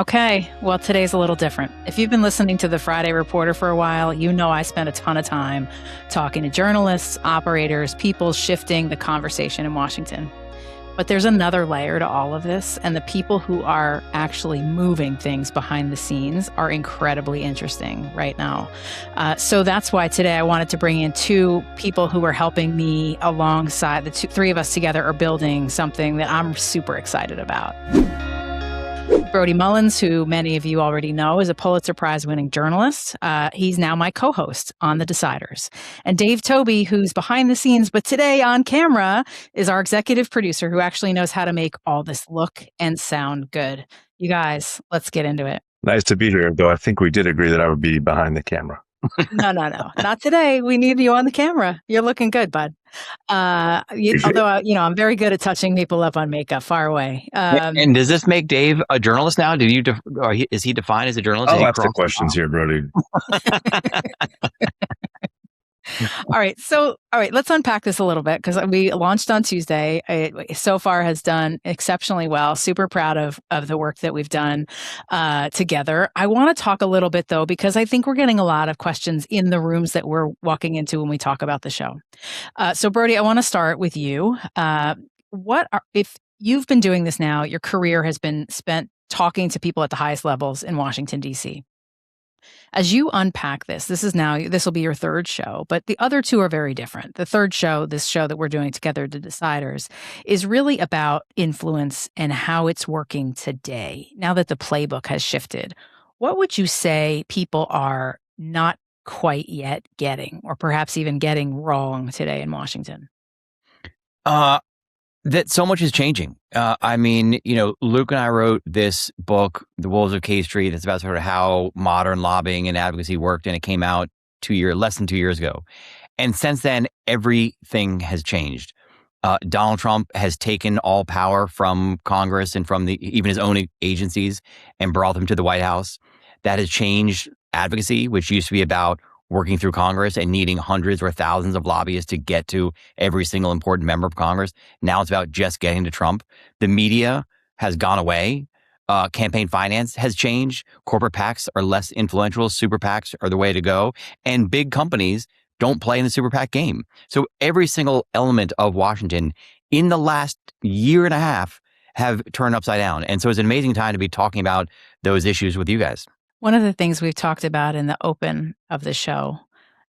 Okay, well, today's a little different. If you've been listening to the Friday Reporter for a while, you know I spent a ton of time talking to journalists, operators, people shifting the conversation in Washington. But there's another layer to all of this, and the people who are actually moving things behind the scenes are incredibly interesting right now. So that's why today I wanted to bring in two people who are helping me alongside. Three of us together are building something that I'm super excited about. Brody Mullins, who many of you already know, is a Pulitzer Prize-winning journalist. He's now my co-host on The Deciders. And Dave Tobey, who's behind the scenes, but today on camera, is our executive producer who actually knows how to make all this look and sound good. You guys, let's get into it. Nice to be here, though I think we did agree that I would be behind the camera. No. Not today. We need you on the camera. You're looking good, bud. Although, I'm very good at touching people up on makeup. Far away. And does this make Dave a journalist now? Is he defined as a journalist? I'll ask the questions here, Brody. All right. Let's unpack this a little bit because we launched on Tuesday. It so far has done exceptionally well. Super proud of the work that we've done together. I want to talk a little bit, though, because I think we're getting a lot of questions in the rooms that we're walking into when we talk about the show. So, Brody, I want to start with you. If you've been doing this now, your career has been spent talking to people at the highest levels in Washington, D.C. As you unpack this will be your third show, but the other two are very different. The third show, this show that we're doing together, The Deciders, is really about influence and how it's working today, now that the playbook has shifted. What would you say people are not quite yet getting, or perhaps even getting wrong today in Washington? That so much is changing. Luke and I wrote this book, The Wolves of K Street, that's about sort of how modern lobbying and advocacy worked, and it came out less than 2 years ago. And since then, everything has changed. Donald Trump has taken all power from Congress and from even his own agencies and brought them to the White House. That has changed advocacy, which used to be about working through Congress and needing hundreds or thousands of lobbyists to get to every single important member of Congress. Now it's about just getting to Trump. The media has gone away. Campaign finance has changed. Corporate PACs are less influential. Super PACs are the way to go. And big companies don't play in the super PAC game. So every single element of Washington in the last year and a half have turned upside down. And so it's an amazing time to be talking about those issues with you guys. One of the things we've talked about in the open of the show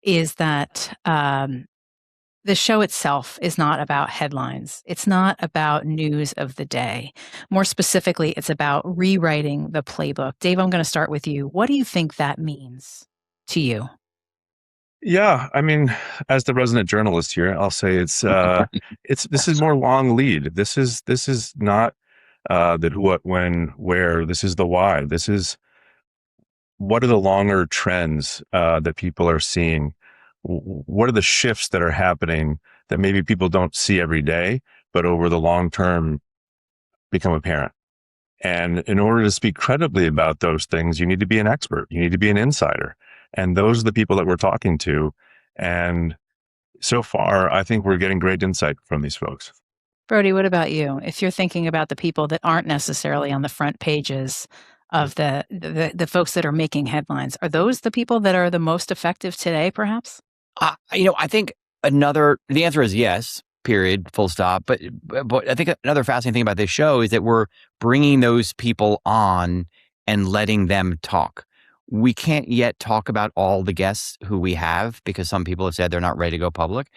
is that the show itself is not about headlines. It's not about news of the day. More specifically, it's about rewriting the playbook. Dave, I'm going to start with you. What do you think that means to you? Yeah, as the resident journalist here, I'll say this is more long lead. This is not the what, when, where. This is the why. This is what are the longer trends that people are seeing? What are the shifts that are happening that maybe people don't see every day, but over the long term become apparent? And in order to speak credibly about those things, you need to be an expert. You need to be an insider. And those are the people that we're talking to. And so far, I think we're getting great insight from these folks. Brody, what about you? If you're thinking about the people that aren't necessarily on the front pages of the folks that are making headlines, are those the people that are the most effective today, perhaps? I think the answer is yes, period, full stop. But I think another fascinating thing about this show is that we're bringing those people on and letting them talk. We can't yet talk about all the guests who we have because some people have said they're not ready to go public.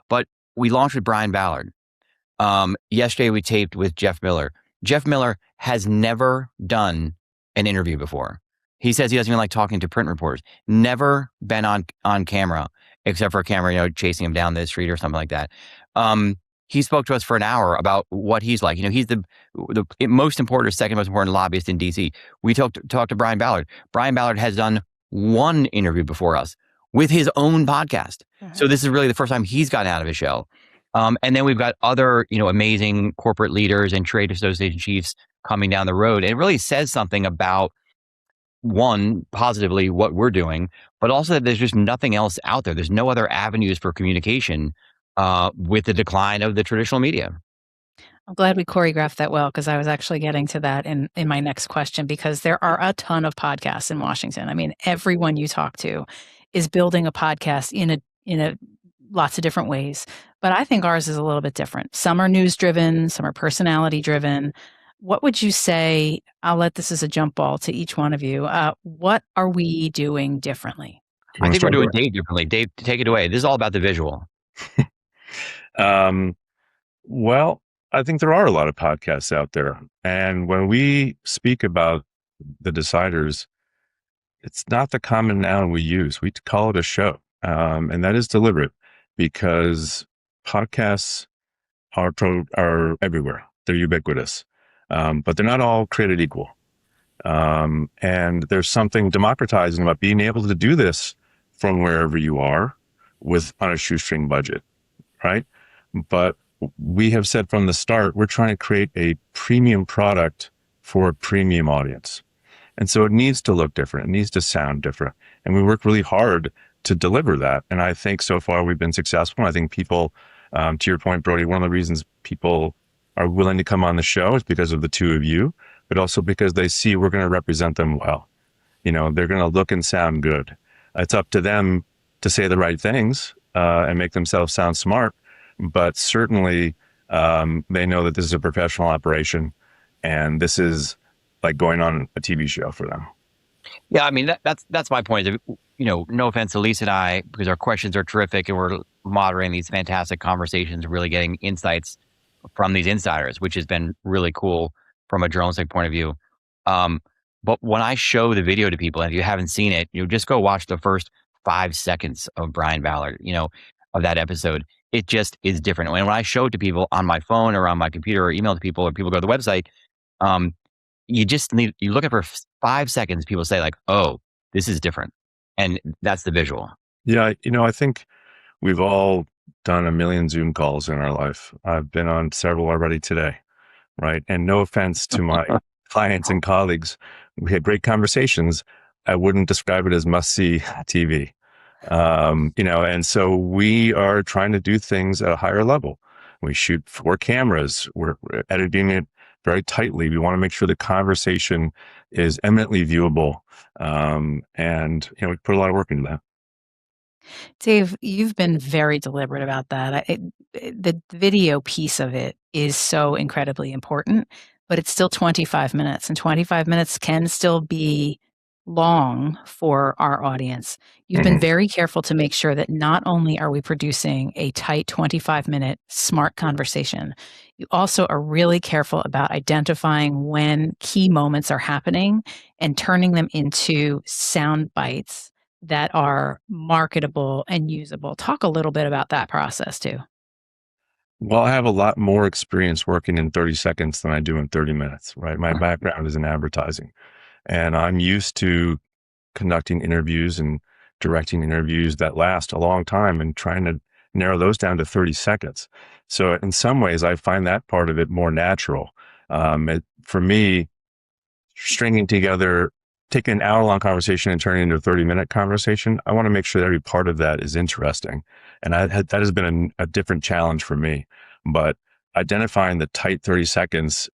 But we launched with Brian Ballard. Yesterday we taped with Jeff Miller. Jeff Miller has never done an interview before. He says he doesn't even like talking to print reporters. Never been on camera, except for a camera, chasing him down the street or something like that. He spoke to us for an hour about what he's like. He's the most important or second most important lobbyist in D.C. We talked to Brian Ballard. Brian Ballard has done one interview before us with his own podcast. Uh-huh. So this is really the first time he's gotten out of his shell. And then we've got other, amazing corporate leaders and trade association chiefs coming down the road. And it really says something about, one, positively what we're doing, but also that there's just nothing else out there. There's no other avenues for communication with the decline of the traditional media. I'm glad we choreographed that well, because I was actually getting to that in my next question, because there are a ton of podcasts in Washington. I mean, everyone you talk to is building a podcast in a lots of different ways. But I think ours is a little bit different. Some are news driven, some are personality driven. What would you say? I'll let this as a jump ball to each one of you. What are we doing differently? You I wanna think we're start, doing Brody? Dave differently. Dave, take it away. This is all about the visual. Um, well, I think there are a lot of podcasts out there. And when we speak about the deciders, it's not the common noun we use. We call it a show. And that is deliberate because podcasts are everywhere. They're ubiquitous. But they're not all created equal. And there's something democratizing about being able to do this from wherever you are on a shoestring budget, right? But we have said from the start, we're trying to create a premium product for a premium audience. And so it needs to look different. It needs to sound different. And we work really hard to deliver that. And I think so far we've been successful. I think people, to your point, Brody, one of the reasons people are willing to come on the show is because of the two of you, but also because they see we're going to represent them well. They're going to look and sound good. It's up to them to say the right things and make themselves sound smart. But certainly they know that this is a professional operation and this is like going on a TV show for them. Yeah, I mean that's my point. No offense to Lisa and I, because our questions are terrific and we're moderating these fantastic conversations, really getting insights from these insiders, which has been really cool from a journalistic point of view. But when I show the video to people, and if you haven't seen it, just go watch the first 5 seconds of Brian Ballard, of that episode. It just is different. And when I show it to people on my phone or on my computer or email to people or people go to the website, you look at for 5 seconds, people say like, oh, this is different. And that's the visual. Yeah. I think we've all done a million Zoom calls in our life. I've been on several already today. Right. And no offense to my clients and colleagues. We had great conversations. I wouldn't describe it as must-see TV. And so we are trying to do things at a higher level. We shoot 4 cameras. We're editing it very tightly. We want to make sure the conversation is eminently viewable. We put a lot of work into that. Dave, you've been very deliberate about that. The video piece of it is so incredibly important, but it's still 25 minutes, and 25 minutes can still be long for our audience. You've been very careful to make sure that not only are we producing a tight 25-minute smart conversation, you also are really careful about identifying when key moments are happening and turning them into sound bites that are marketable and usable. Talk a little bit about that process too. Well, I have a lot more experience working in 30 seconds than I do in 30 minutes, right? My background is in advertising, and I'm used to conducting interviews and directing interviews that last a long time and trying to narrow those down to 30 seconds. So in some ways, I find that part of it more natural. For me, stringing together, taking an hour-long conversation and turning it into a 30-minute conversation, I want to make sure that every part of that is interesting. And that has been a different challenge for me. But identifying the tight 30 seconds,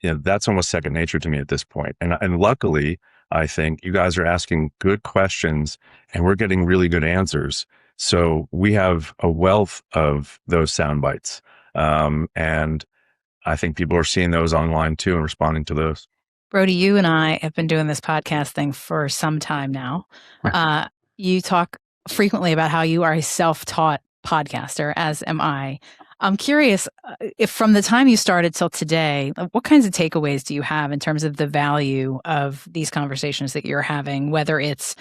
that's almost second nature to me at this point. And luckily, I think you guys are asking good questions and we're getting really good answers. So we have a wealth of those sound bites. And I think people are seeing those online too and responding to those. Brody, you and I have been doing this podcast thing for some time now. You talk frequently about how you are a self-taught podcaster, as am I. I'm curious if from the time you started till today, what kinds of takeaways do you have in terms of the value of these conversations that you're having, whether it's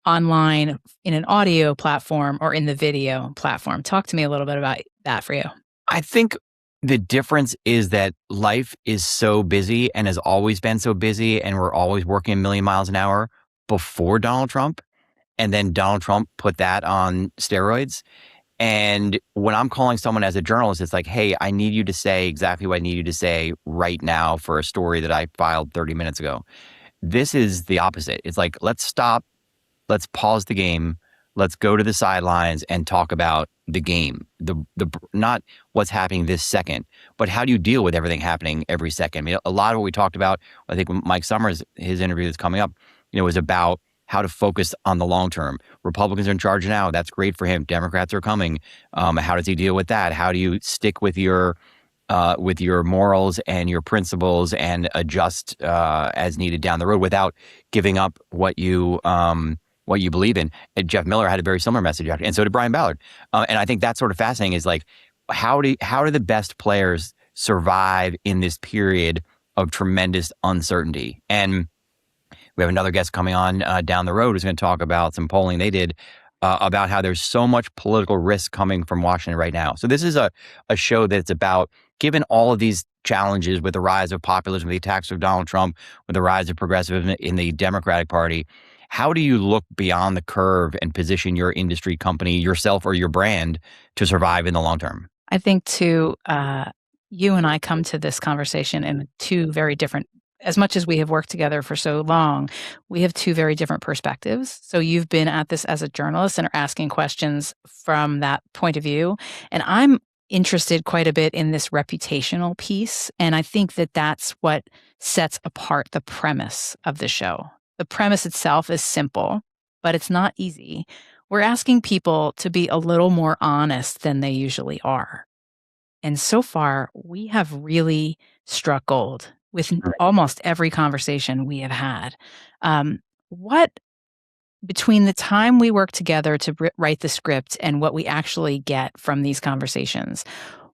online in an audio platform or in the video platform? Talk to me a little bit about that for you. I think the difference is that life is so busy and has always been so busy, and we're always working a million miles an hour before Donald Trump. And then Donald Trump put that on steroids. And when I'm calling someone as a journalist, it's like, hey, I need you to say exactly what I need you to say right now for a story that I filed 30 minutes ago. This is the opposite. It's like, let's stop. Let's pause the game. Let's go to the sidelines and talk about the game, the not what's happening this second, but how do you deal with everything happening every second? I mean, a lot of what we talked about, I think Mike Summers, his interview that's coming up, was about how to focus on the long term. Republicans are in charge now. That's great for him. Democrats are coming. How does he deal with that? How do you stick with your morals and your principles and adjust as needed down the road without giving up what you believe in? And Jeff Miller had a very similar message, and so did Brian Ballard. And I think that's sort of fascinating. Is like how do the best players survive in this period of tremendous uncertainty? And we have another guest coming on down the road who's going to talk about some polling they did about how there's so much political risk coming from Washington right now. So this is a show that's about, given all of these challenges with the rise of populism, the attacks of Donald Trump, with the rise of progressivism in the Democratic Party, how do you look beyond the curve and position your industry, company, yourself, or your brand to survive in the long term? I think too, you and I come to this conversation in two very different, as much as we have worked together for so long, we have two very different perspectives. So you've been at this as a journalist and are asking questions from that point of view. And I'm interested quite a bit in this reputational piece. And I think that that's what sets apart the premise of the show. The premise itself is simple, but it's not easy. We're asking people to be a little more honest than they usually are. And so far, we have really struck gold with almost every conversation we have had. What, between the time we work together to write the script and what we actually get from these conversations,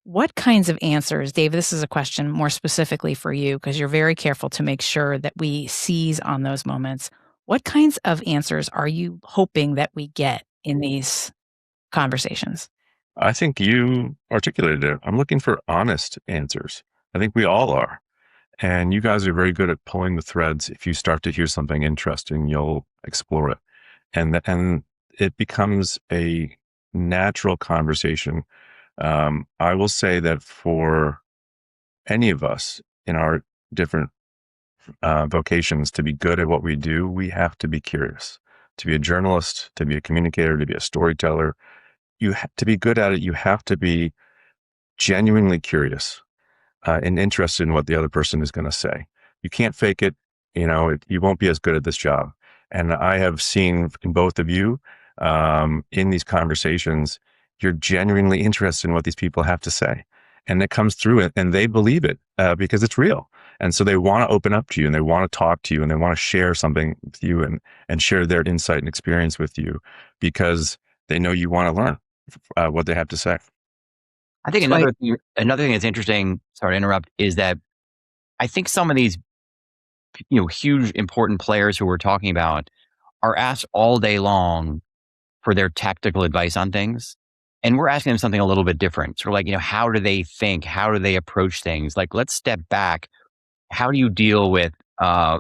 what kinds of answers, Dave, this is a question more specifically for you because you're very careful to make sure that we seize on those moments. What kinds of answers are you hoping that we get in these conversations? I think you articulated it. I'm looking for honest answers. I think we all are. And you guys are very good at pulling the threads. If you start to hear something interesting, you'll explore it. And it becomes a natural conversation. I will say that for any of us in our different vocations to be good at what we do, we have to be curious. To be a journalist, to be a communicator, to be a storyteller, to be good at it, you have to be genuinely curious. And interested in what the other person is going to say. You can't fake it. You won't be as good at this job. And I have seen in both of you, in these conversations, you're genuinely interested in what these people have to say. And it comes through it, and they believe it because it's real. And so they want to open up to you, and they want to talk to you, and they want to share something with you and share their insight and experience with you because they know you want to learn what they have to say. I think another thing that's interesting, sorry to interrupt, is that I think some of these, huge important players who we're talking about are asked all day long for their tactical advice on things. And we're asking them something a little bit different. Sort of like, how do they think? How do they approach things? Like, let's step back. How do you deal with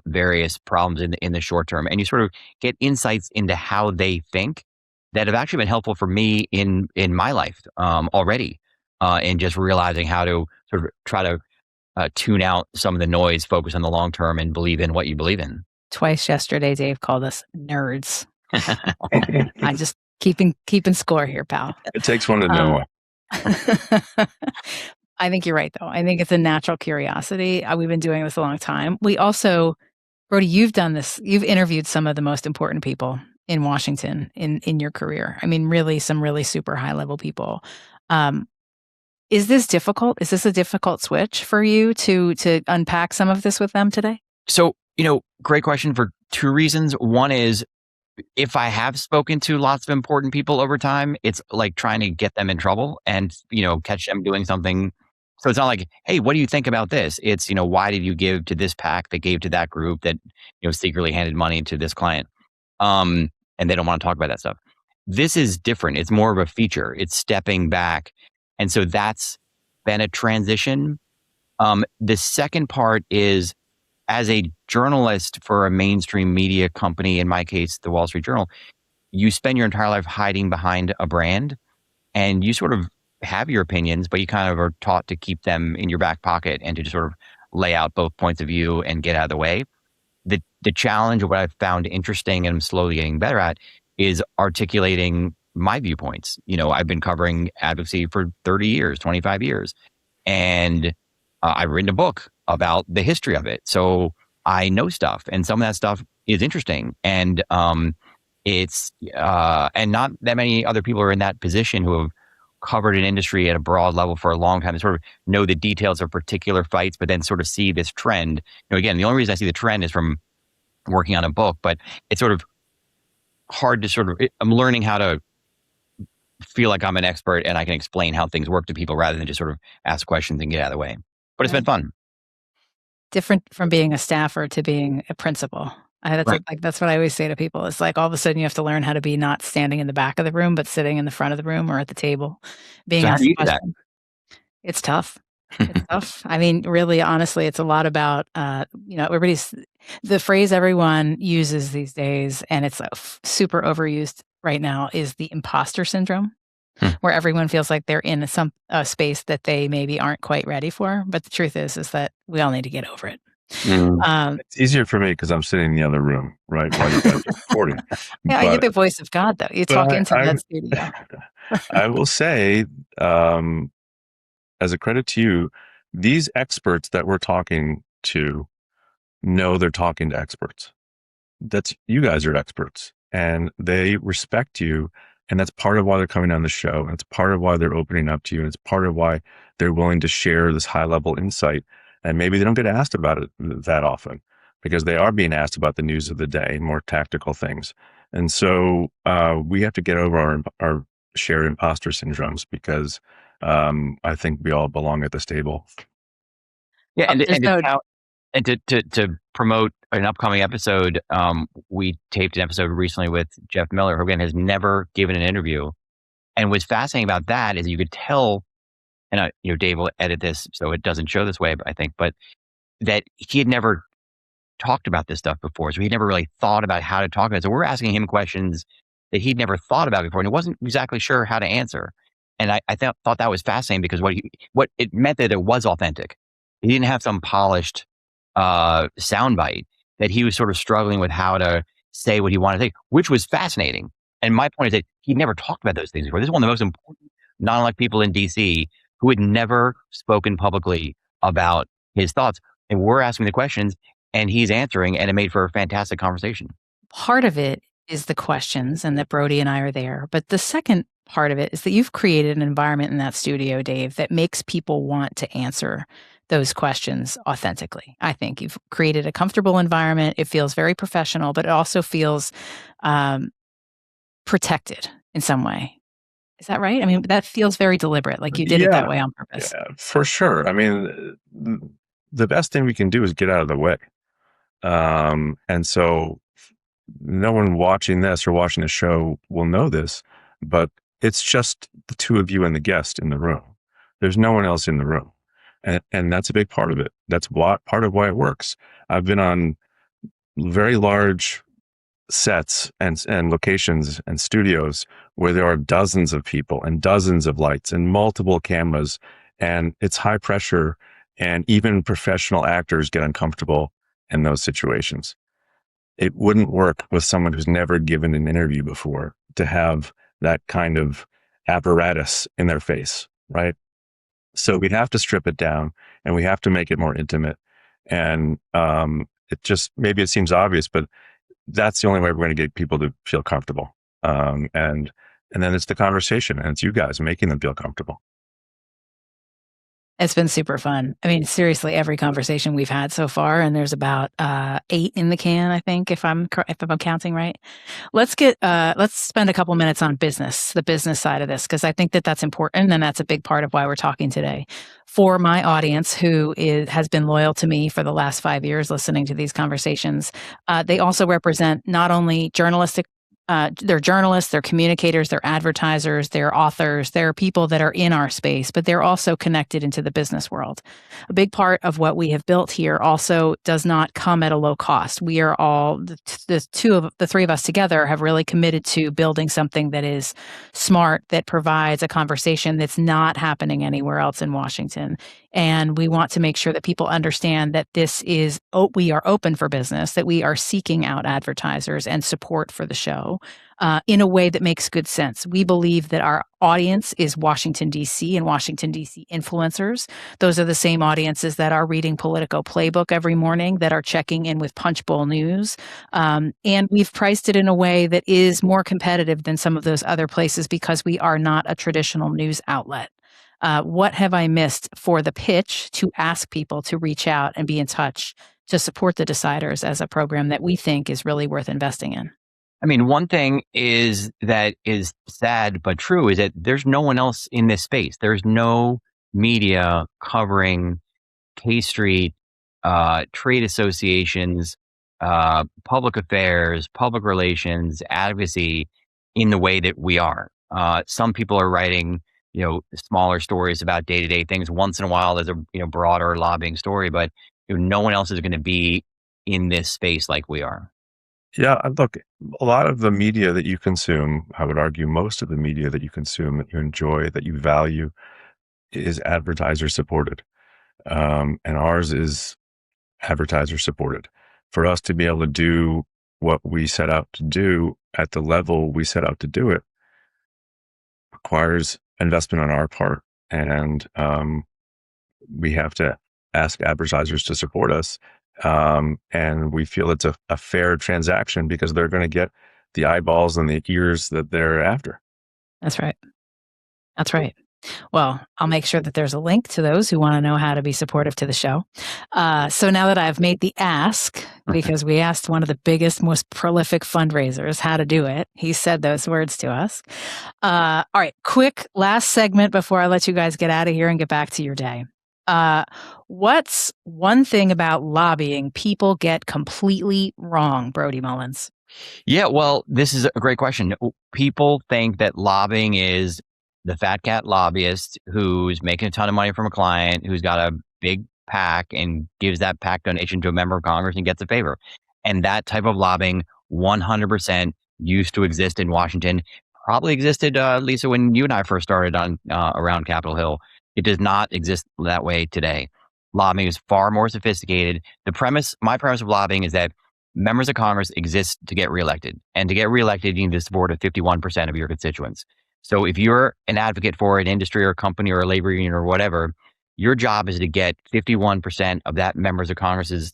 various problems in the short term? And you sort of get insights into how they think that have actually been helpful for me in my life already. And just realizing how to sort of try to tune out some of the noise, focus on the long term, and believe in what you believe in. Twice yesterday, Dave called us nerds. I just keeping score here, pal. It takes one to know one. I think you're right, though. I think it's a natural curiosity. We've been doing this a long time. We also, Brody, you've done this. You've interviewed some of the most important people in Washington in your career. I mean, really, some really super high level people. Is this difficult? Is this a difficult switch for you to unpack some of this with them today? So, great question for two reasons. One is, if I have spoken to lots of important people over time, it's like trying to get them in trouble and, catch them doing something. So it's not like, hey, what do you think about this? It's, why did you give to this PAC that gave to that group that, secretly handed money to this client? And they don't want to talk about that stuff. This is different. It's more of a feature. It's stepping back. And so that's been a transition. The second part is, as a journalist for a mainstream media company, in my case, the Wall Street Journal, you spend your entire life hiding behind a brand and you sort of have your opinions, but you kind of are taught to keep them in your back pocket and to just sort of lay out both points of view and get out of the way. The challenge of what I've found interesting and I'm slowly getting better at is articulating my viewpoints. I've been covering advocacy for 30 years, 25 years, and I've written a book about the history of it. So I know stuff, and some of that stuff is interesting. And it's and not that many other people are in that position who have covered an industry at a broad level for a long time, to sort of know the details of particular fights, but then sort of see this trend. Again, the only reason I see the trend is from working on a book, but it's sort of hard to I'm learning how to feel like I'm an expert and I can explain how things work to people rather than just sort of ask questions and get out of the way. But it's been fun. Different from being a staffer to being a principal. That's what I always say to people. It's like all of a sudden you have to learn how to be not standing in the back of the room, but sitting in the front of the room or at the table, being So how asked do a you do that? question. It's tough. It's tough. I mean, really, honestly, it's a lot about, the phrase everyone uses these days, and it's super overused right now, is the imposter syndrome, where everyone feels like they're in some space that they maybe aren't quite ready for. But the truth is that we all need to get over it. It's easier for me because I'm sitting in the other room, right, while you guys are recording. Yeah, you're the voice of God, though. You talk into that studio. I will say, as a credit to you, these experts that we're talking to know they're talking to experts. You guys are experts, and they respect you. And that's part of why they're coming on the show. And it's part of why they're opening up to you. And it's part of why they're willing to share this high level insight. And maybe they don't get asked about it that often because they are being asked about the news of the day, more tactical things. And so we have to get over our shared imposter syndromes because I think we all belong at this table. Yeah, and to promote an upcoming episode, we taped an episode recently with Jeff Miller, who again has never given an interview. And what's fascinating about that is you could tell, and Dave will edit this so it doesn't show this way, but I think, but that he had never talked about this stuff before. So he never really thought about how to talk about it. So we're asking him questions that he'd never thought about before, and he wasn't exactly sure how to answer. And I thought that was fascinating because what it meant that it was authentic. He didn't have some polished soundbite, that he was sort of struggling with how to say what he wanted to say, which was fascinating. And my point is that he'd never talked about those things before. This is one of the most important non-elect people in DC who had never spoken publicly about his thoughts. And we're asking the questions and he's answering, and it made for a fantastic conversation. Part of it is the questions and that Brody and I are there. But the second part of it is that you've created an environment in that studio, Dave, that makes people want to answer those questions authentically. I think you've created a comfortable environment. It feels very professional, but it also feels protected in some way. Is that right? I mean, that feels very deliberate, like you did it that way on purpose. Yeah, for sure. I mean, the best thing we can do is get out of the way. And so no one watching this or watching the show will know this, but it's just the two of you and the guest in the room. There's no one else in the room. And that's a big part of it. That's part of why it works. I've been on very large sets and locations and studios where there are dozens of people and dozens of lights and multiple cameras, and it's high pressure, and even professional actors get uncomfortable in those situations. It wouldn't work with someone who's never given an interview before to have that kind of apparatus in their face, right? So we have to strip it down and we have to make it more intimate. And maybe it seems obvious, but that's the only way we're going to get people to feel comfortable. And then it's the conversation, and it's you guys making them feel comfortable. It's been super fun. I mean, seriously, every conversation we've had so far, and there's about 8 in the can, I think, if I'm counting right. Let's spend a couple minutes on the business side of this, because I think that that's important, and that's a big part of why we're talking today. For my audience, who has been loyal to me for the last 5 years, listening to these conversations, they also represent not only they're journalists, they're communicators, they're advertisers, they're authors, they're people that are in our space, but they're also connected into the business world. A big part of what we have built here also does not come at a low cost. We are all, the three of us together have really committed to building something that is smart, that provides a conversation that's not happening anywhere else in Washington. And we want to make sure that people understand that we are open for business, that we are seeking out advertisers and support for the show in a way that makes good sense. We believe that our audience is Washington, D.C. and Washington, D.C. influencers. Those are the same audiences that are reading Politico Playbook every morning, that are checking in with Punchbowl News. And we've priced it in a way that is more competitive than some of those other places because we are not a traditional news outlet. What have I missed for the pitch to ask people to reach out and be in touch to support the Deciders as a program that we think is really worth investing in? I mean, one thing that is sad but true is that there's no one else in this space. There's no media covering K Street, trade associations, public affairs, public relations, advocacy in the way that we are. Some people are writing, smaller stories about day-to-day things. Once in a while, there's a broader lobbying story, but no one else is going to be in this space like we are. Yeah, look, a lot of the media that you consume, I would argue most of the media that you consume, that you enjoy, that you value, is advertiser supported. And ours is advertiser supported. For us to be able to do what we set out to do at the level we set out to do it requires investment on our part. And we have to ask advertisers to support us. And we feel it's a fair transaction because they're going to get the eyeballs and the ears that they're after. That's right. That's right. Well, I'll make sure that there's a link to those who want to know how to be supportive to the show. So now that I've made the ask, because we asked one of the biggest, most prolific fundraisers how to do it, he said those words to us. All right, quick last segment before I let you guys get out of here and get back to your day. What's one thing about lobbying people get completely wrong, Brody Mullins? Yeah, well, this is a great question. People think that lobbying is the fat cat lobbyist who's making a ton of money from a client, who's got a big PAC and gives that PAC donation to a member of Congress and gets a favor. And that type of lobbying 100% used to exist in Washington, probably existed, Lisa, when you and I first started on around Capitol Hill. It does not exist that way today. Lobbying is far more sophisticated. My premise of lobbying is that members of Congress exist to get reelected. And to get reelected, you need to support 51% of your constituents. So if you're an advocate for an industry or a company or a labor union or whatever, your job is to get 51% of that members of Congress's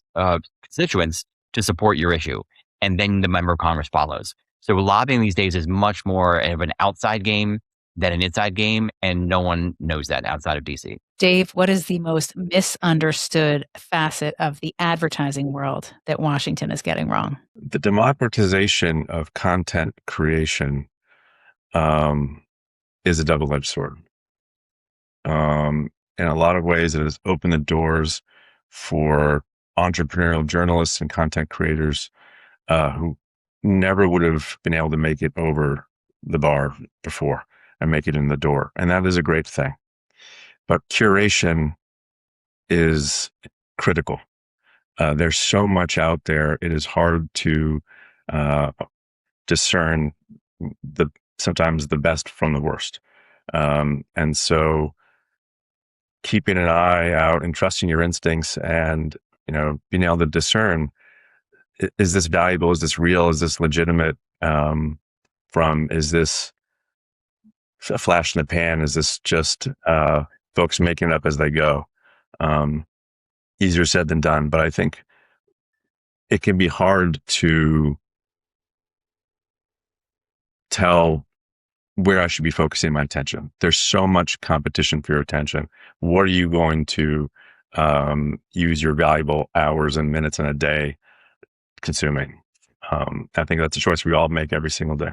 constituents to support your issue. And then the member of Congress follows. So lobbying these days is much more of an outside game than an inside game. And no one knows that outside of DC. Dave, what is the most misunderstood facet of the advertising world that Washington is getting wrong? The democratization of content creation is a double-edged sword. In a lot of ways, it has opened the doors for entrepreneurial journalists and content creators who never would have been able to make it over the bar before and make it in the door. And that is a great thing. But curation is critical. There's so much out there. It is hard to discern sometimes the best from the worst. And so keeping an eye out and trusting your instincts and, being able to discern, is this valuable? Is this real? Is this legitimate? Is this a flash in the pan? Is this just folks making it up as they go? Easier said than done, but I think it can be hard to tell where I should be focusing my attention. There's so much competition for your attention. What are you going to use your valuable hours and minutes in a day consuming? I think that's a choice we all make every single day.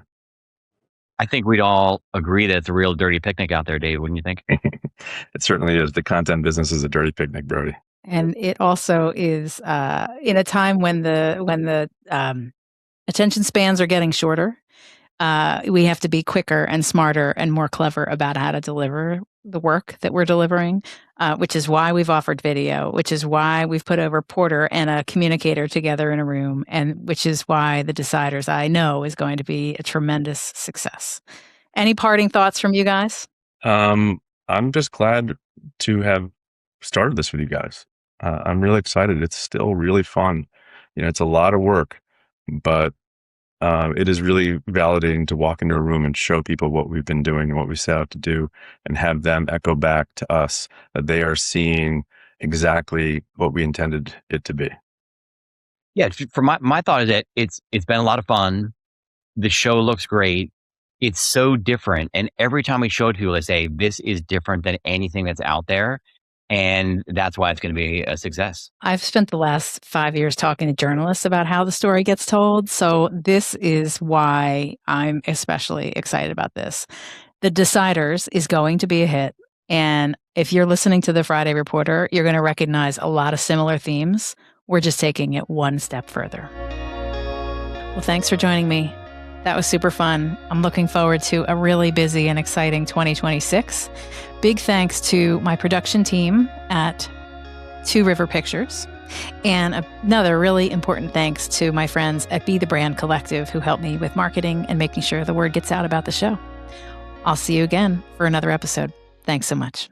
I think we'd all agree that it's a real dirty picnic out there, Dave, wouldn't you think? It certainly is. The content business is a dirty picnic, Brody. And it also is in a time when the attention spans are getting shorter. We have to be quicker and smarter and more clever about how to deliver the work that we're delivering, which is why we've offered video, which is why we've put a reporter and a communicator together in a room, and which is why the Deciders, I know, is going to be a tremendous success. Any parting thoughts from you guys? I'm just glad to have started this with you guys. I'm really excited. It's still really fun. It's a lot of work, but it is really validating to walk into a room and show people what we've been doing and what we set out to do, and have them echo back to us that they are seeing exactly what we intended it to be. Yeah, for my thought is that it's been a lot of fun. The show looks great. It's so different, and every time we show it to people, they say this is different than anything that's out there, and that's why it's going to be a success. I've spent the last 5 years talking to journalists about how the story gets told, so this is why I'm especially excited about this. The Deciders is going to be a hit, and if you're listening to the Friday Reporter, you're going to recognize a lot of similar themes. We're just taking it one step further. Well, thanks for joining me. That was super fun. I'm looking forward to a really busy and exciting 2026. Big thanks to my production team at Two River Pictures. And another really important thanks to my friends at Be the Brand Collective, who helped me with marketing and making sure the word gets out about the show. I'll see you again for another episode. Thanks so much.